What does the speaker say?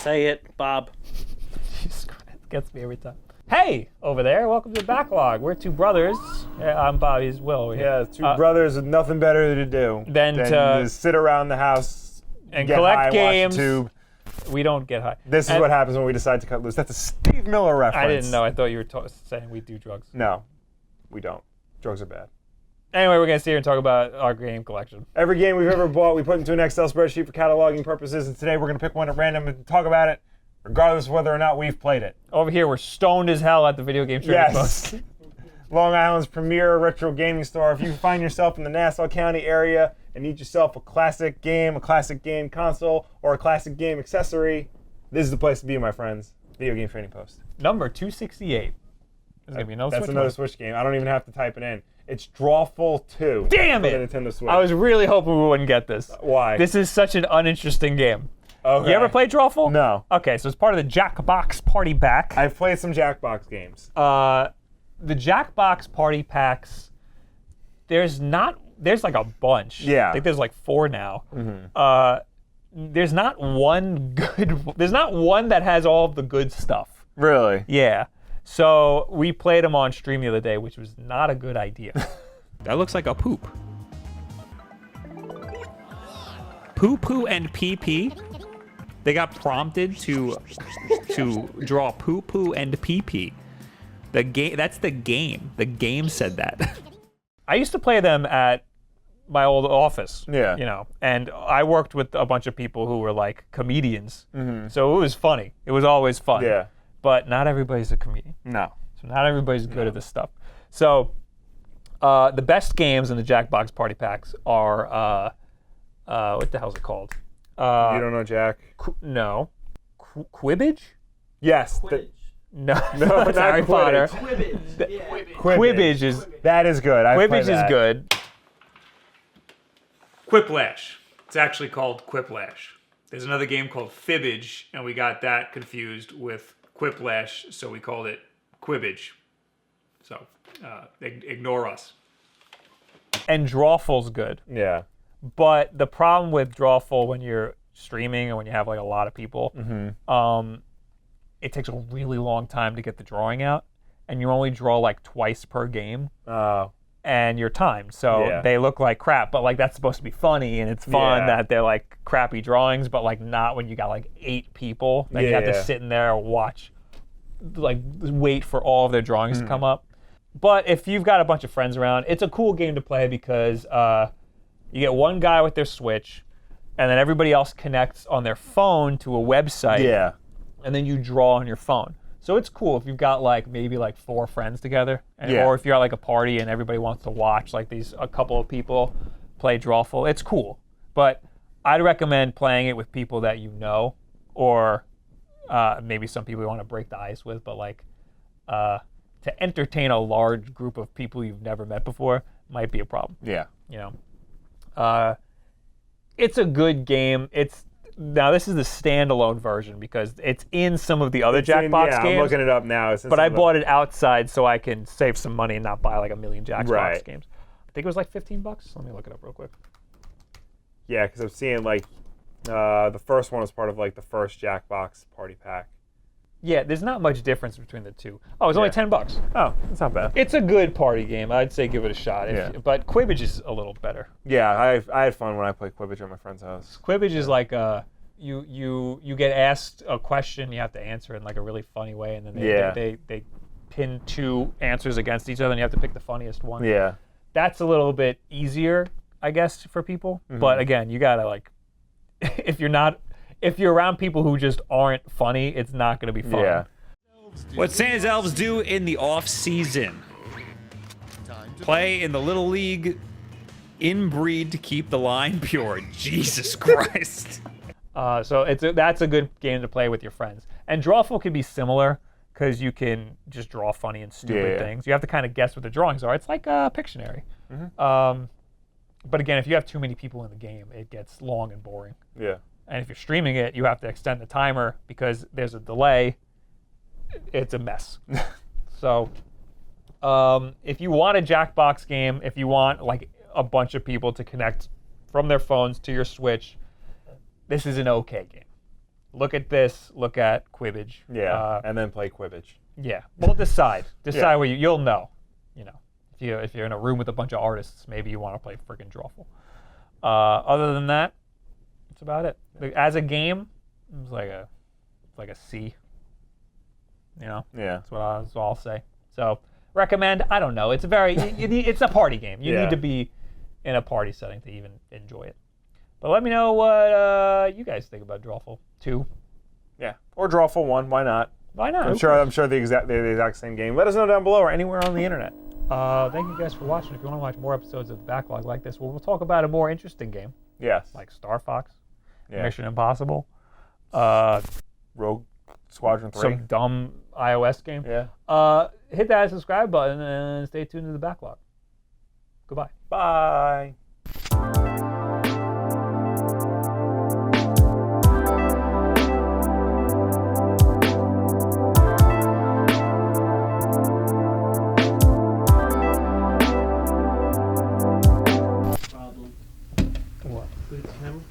Say it, Bob. Jesus Christ, it gets me every time. Hey, over there, welcome to Backlog. We're two brothers. I'm Bob, he's Will. Yeah, two brothers with nothing better to do than to sit around the house and get collect high, games. watch YouTube. We don't get high. This is what happens when we decide to cut loose. That's a Steve Miller reference. I didn't know. I thought you were saying we do drugs. No, we don't. Drugs are bad. Anyway, we're going to sit here and talk about our game collection. Every game we've ever bought, we put into an Excel spreadsheet for cataloging purposes, and today we're going to pick one at random and talk about it, regardless of whether or not we've played it. Over here, we're stoned as hell at the video game trading post. Yes. Long Island's premier retro gaming store. If you find yourself in the Nassau County area and need yourself a classic game console, or a classic game accessory, this is the place to be, my friends. Video Game Trading Post. Number 268. There's going to be another That's Switch another one. Switch game. I don't even have to type it in. It's Drawful 2. Damn for it! the Nintendo Switch. I was really hoping we wouldn't get this. Why? This is such an uninteresting game. Okay. You ever played Drawful? No. Okay, so it's part of the Jackbox Party Pack. I've played some Jackbox games. The Jackbox Party Packs, there's like a bunch. Yeah. I think there's like 4 now. Mm-hmm. There's not one that has all of the good stuff. Really? Yeah. So we played them on stream the other day, which was not a good idea. That looks like a poop. Poo-poo and pee-pee. They got prompted to draw poo-poo and pee-pee. That's the game. The game said that. I used to play them at my old office. Yeah. You know, and I worked with a bunch of people who were like comedians. Mm-hmm. So it was funny. It was always fun. Yeah. But not everybody's a comedian. No. So not everybody's good at this stuff. So the best games in the Jackbox Party Packs are, what the hell's it called? You don't know Jack? No. Quibbage? Yes. No, No, that's not Harry Potter. Quibbage. Yeah. Quibbage is That is good. Quibbage is good. Quiplash. It's actually called Quiplash. There's another game called Fibbage, and we got that confused with Quiplash, so we called it Quibbage. So ignore us. And Drawful's good. Yeah. But the problem with Drawful when you're streaming and when you have like a lot of people, it takes a really long time to get the drawing out, and you only draw like twice per game. And you're timed, so they look like crap. But like that's supposed to be funny, and it's fun that they're like crappy drawings, but like not when you got like 8 people that you have to sit in there and watch, like wait for all of their drawings to come up. But if you've got a bunch of friends around, it's a cool game to play because you get one guy with their Switch, and then everybody else connects on their phone to a website. Yeah. And then you draw on your phone. So it's cool if you've got like maybe like 4 friends together, or if you're at like a party and everybody wants to watch like a couple of people play Drawful. It's cool, but I'd recommend playing it with people that you know, or maybe some people you want to break the ice with. But like to entertain a large group of people you've never met before might be a problem. Yeah. You know, it's a good game. Now, this is the standalone version because it's in some of the other Jackbox games. I'm looking it up now. But I bought it outside so I can save some money and not buy like a million Jackbox games. I think it was like $15. Let me look it up real quick. Yeah, because I'm seeing like the first one was part of like the first Jackbox Party Pack. Yeah, there's not much difference between the two. Oh, it's only $10. Oh, that's not bad. It's a good party game. I'd say give it a shot. Yeah. But Quibbage is a little better. Yeah, I had fun when I played Quibbage at my friend's house. Quibbage is like you get asked a question, you have to answer it in like a really funny way, and then they pin 2 answers against each other, and you have to pick the funniest one. Yeah. That's a little bit easier, I guess, for people. Mm-hmm. But again, you gotta like, if you're around people who just aren't funny, it's not gonna be fun. Yeah. What Santa's elves do in the off-season. Play in the Little League, inbreed to keep the line pure. Jesus Christ. So that's a good game to play with your friends. And Drawful can be similar because you can just draw funny and stupid things. You have to kind of guess what the drawings are. It's like Pictionary. Mm-hmm. But again, if you have too many people in the game, it gets long and boring. Yeah. And if you're streaming it, you have to extend the timer because there's a delay. It's a mess. So if you want a Jackbox game, if you want like a bunch of people to connect from their phones to your Switch, this is an okay game. look at this, look at Quibbage. Yeah, and then play Quibbage. Yeah. Well, decide Yeah. where you'll know. You know, if you're in a room with a bunch of artists, maybe you want to play friggin' Drawful. Other than that, that's about it. As a game, it's like a C. You know. Yeah. That's what I'll say. So recommend. I don't know. It's a very. It's a party game. You need to be in a party setting to even enjoy it. But let me know what you guys think about Drawful 2. Yeah. Or Drawful 1. Why not? Why not? I'm sure they're the exact same game. Let us know down below or anywhere on the internet. Thank you guys for watching. If you want to watch more episodes of the Backlog like this, we'll talk about a more interesting game Yes. like Star Fox, Yeah. Mission Impossible, Rogue Squadron 3. some dumb iOS game. Yeah. Hit that subscribe button and stay tuned to the Backlog. Goodbye. Bye. Problem. What? Good camera.